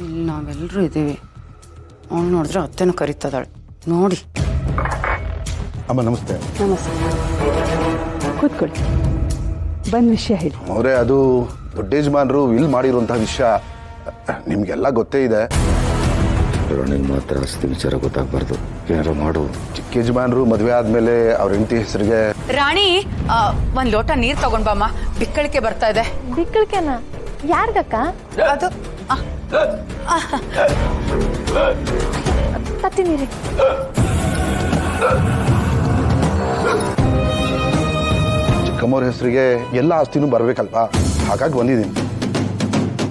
ಇಲ್ಲಿ ನಾವೆಲ್ಲರೂ ಇದ್ದೀವಿ. ಅವಳು ನೋಡಿದ್ರೆ ಅತ್ತೆನೂ ಕರೀತದಾಳೆ ನೋಡಿ. ಅಮ್ಮ ನಮಸ್ತೆ. ನಮಸ್ತೆ, ಕೂತ್ಕೊಳ್ಳಿ. ಬಂದ ವಿಷಯ ಹೇಳಿ. ಅವರೇ, ಅದು ದೊಡ್ಡ ಯಜಮಾನರು ವಿಲ್ ಮಾಡಿರುವಂತಹ ವಿಷಯ ನಿಮಗೆಲ್ಲ ಗೊತ್ತೇ ಇದೆ. ರಾಣಿಗೆ ಮಾತ್ರ ಆಸ್ತಿ ವಿಚಾರ ಗೊತ್ತಾಗಬಾರ್ದು. ಏನಾರು ಮಾಡು. ಚಿಕ್ಕ ಯಜಮಾನರು ಮದುವೆ ಆದ್ಮೇಲೆ ಅವ್ರ ಹೆಂಡತಿ ಹೆಸರಿಗೆ. ರಾಣಿ, ಒಂದ್ ಲೋಟ ನೀರ್ ತಗೊಂಡ್ ಬಾಮ್ಮ, ಬಿಕ್ಕಳಿಕೆ ಬರ್ತಾ ಇದೆ. ಬಿಕ್ಕಳಿಕೆನ ಯಾರ್ಗಕ್ಕ? ಅದು ತತ್ತಿ ನೀರಿ. ಚಿಕ್ಕಮ್ಮವ್ರ ಹೆಸರಿಗೆ ಎಲ್ಲ ಆಸ್ತಿನೂ ಬರ್ಬೇಕಲ್ವಾ, ಹಾಗಾಗಿ ಬಂದಿದ್ದೀನಿ.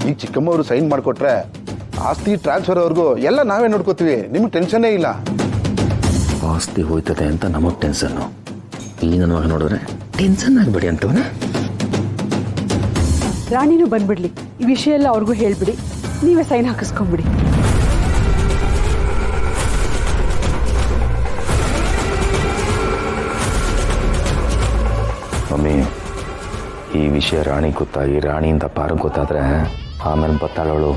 ಈಗ ಚಿಕ್ಕಮ್ಮವರು ಸೈನ್ ಮಾಡಿಕೊಟ್ರೆ ಆಸ್ತಿ ಟ್ರಾನ್ಸ್ಫರ್ ಅವ್ರಿಗೂ ಎಲ್ಲ ನಾವೇ ನೋಡ್ಕೋತೀವಿ. ನಿಮ್ಗೆ ಟೆನ್ಷನ್ನೇ ಇಲ್ಲ. ಆಸ್ತಿ ಹೋಯ್ತದೆ ಅಂತ ನಮಗೆ ಟೆನ್ಷನ್ನು. ಈ ನನ್ನ ಮಗ ನೋಡಿದ್ರೆ ಟೆನ್ಷನ್ ಆಗಬೇಡಿ ಅಂತವನ. ರಾಣಿನೂ ಬಂದ್ಬಿಡ್ಲಿ, ಈ ವಿಷಯ ಎಲ್ಲ ಅವ್ರಿಗೂ ಹೇಳ್ಬಿಡಿ. ನೀವೇ ಸೈನ್ ಹಾಕಿಸ್ಕೊಂಬಿಡಿ. ಮಮ್ಮಿ, ಈ ವಿಷಯ ರಾಣಿ ಗೊತ್ತಾಗಿ ರಾಣಿಯಿಂದ ಪಾರು ಗೊತ್ತಾದ್ರೆ ಆಮೇಲೆ ಬತ್ತಾಳವಳು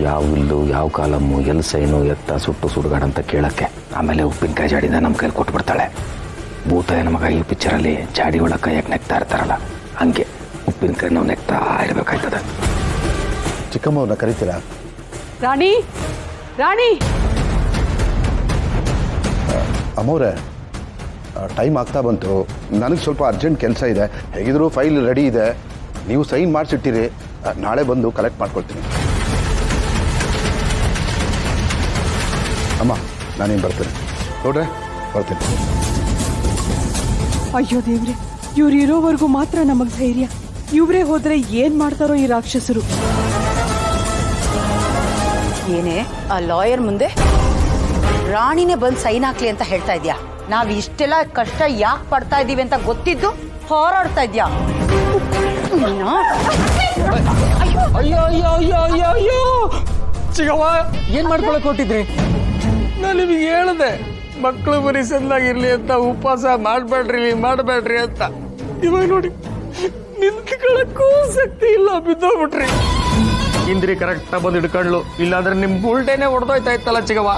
ಯಾವ ಇಲ್ಲು, ಯಾವ ಕಾಲಮ್ಮು, ಎಲ್ಲಿ ಸೈನು, ಎತ್ತ ಸುಟ್ಟು ಸುಡುಗಾಡಂತ ಕೇಳಕ್ಕೆ. ಆಮೇಲೆ ಉಪ್ಪಿನಕಾಯಿ ಜಾಡಿನ ನಮ್ಮ ಕೈಲಿ ಕೊಟ್ಬಿಡ್ತಾಳೆ. ಭೂತಾಯನ ಮಗ ಈ ಪಿಕ್ಚರಲ್ಲಿ ಜಾಡಿ ಒಳಗೆ ಕೈಯಾಗಿ ನೆಕ್ತಾ ಇರ್ತಾರಲ್ಲ, ಹಂಗೆ ಉಪ್ಪಿನಕಾಯಿ ನಾವು ನೆಕ್ತಾ ಇರಬೇಕಾಯ್ತದೆ. ಚಿಕ್ಕಮ್ಮವ್ರನ್ನ ಕರಿತೀರಾ? ರಾಣಿ, ರಾಣಿ. ಅಮ್ಮವ್ರೆ, ಟೈಮ್ ಆಗ್ತಾ ಬಂತು. ನನಗೆ ಸ್ವಲ್ಪ ಅರ್ಜೆಂಟ್ ಕೆಲಸ ಇದೆ. ಹೇಗಿದ್ರು ಫೈಲ್ ರೆಡಿ ಇದೆ, ನೀವು ಸೈನ್ ಮಾಡಿಸಿಟ್ಟಿರಿ. ನಾಳೆ ಬಂದು ಕಲೆಕ್ಟ್ ಮಾಡ್ಕೊಳ್ತೀನಿ. ಅಮ್ಮ, ನಾನೇನು ಬರ್ತೇನೆ. ನೋಡ್ರೆ, ಬರ್ತೀನಿ. ಅಯ್ಯೋ ದೇವ್ರೆ, ಇವ್ರು ಇರೋವರೆಗೂ ಮಾತ್ರ ನಮಗ್ ಧೈರ್ಯ. ಇವ್ರೇ ಹೋದ್ರೆ ಏನ್ ಮಾಡ್ತಾರೋ ಈ ರಾಕ್ಷಸರು. ಏನೇ ಆ ಲಾಯರ್ ಮುಂದೆ ರಾಣಿನೇ ಬಂದು ಸೈನ್ ಹಾಕ್ಲಿ ಅಂತ ಹೇಳ್ತಾ ಇದ್ಯಾ? ನಾವ್ ಇಷ್ಟೆಲ್ಲ ಕಷ್ಟ ಯಾಕೆ ಪಡ್ತಾ ಇದೀವಿ ಅಂತ ಗೊತ್ತಿದ್ದು ಹೋರಾಡ್ತಾ ಇದ್ಯಾ? ಅಯ್ಯೋ ಅಯ್ಯೋ ಅಯ್ಯೋ ಅಯ್ಯೋ ಅಯ್ಯೋ ಚಿಗವ್ವ, ಏನ್ ಮಾಡ್ಕೊಳಕ್ ಹೊಟ್ಟಿದ್ರಿ? ನಾನು ನಿಮಗೆ ಹೇಳ್ದೆ ಮಕ್ಕಳು ಬರೀ ಸಣ್ಣಾಗಿರ್ಲಿ ಅಂತ, ಉಪವಾಸ ಮಾಡಬೇಡ್ರಿ ಅಂತ. ಇವಾಗ ನೋಡಿ, ನಿಂತ್ಕೊಳ್ಳಕ್ಕೂ ಶಕ್ತಿ ಇಲ್ಲ, ಬಿದ್ದೋಗ್ಬಿಟ್ರಿ. ಇಂದ್ರಿ ಕರೆಕ್ಟ್ ಬಂದು ಹಿಡ್ಕೊಂಡ್ಲು, ಇಲ್ಲಾಂದ್ರೆ ನಿಮ್ ಬುಲ್ಟೇನೆ ಹೊಡೆದೋಯ್ತಾ ಇತ್ತಲ್ಲ ಚಿಗವ್ವ.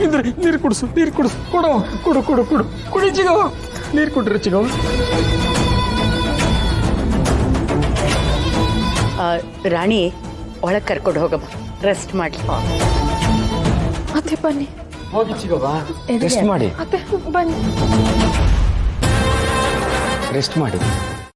ಇಂದ್ರಿ, ನೀರು ಕುಡಿಸು, ಕೊಡು ಕೊಡು ಕೊಡು ಕೊಡು ಕುಡಿ ಚಿಗವ್ವ, ನೀರು ಕೊಡ್ರಿ ಚಿಗವ್ವ. ರಾಣಿ, ಒಳಗೆ ಕರ್ಕೊಂಡು ಹೋಗಮ್ಮ, ರೆಸ್ಟ್ ಮಾಡಿ. ಅತ್ತೆ ಬನ್ನಿ. ಹೋಗಿ ಚಿಗವ್ವ, ರೆಸ್ಟ್ ಮಾಡಿ. ಅತ್ತೆ ಬನ್ನಿ. ರೆಸ್ಟ್ ಮಾಡಿ.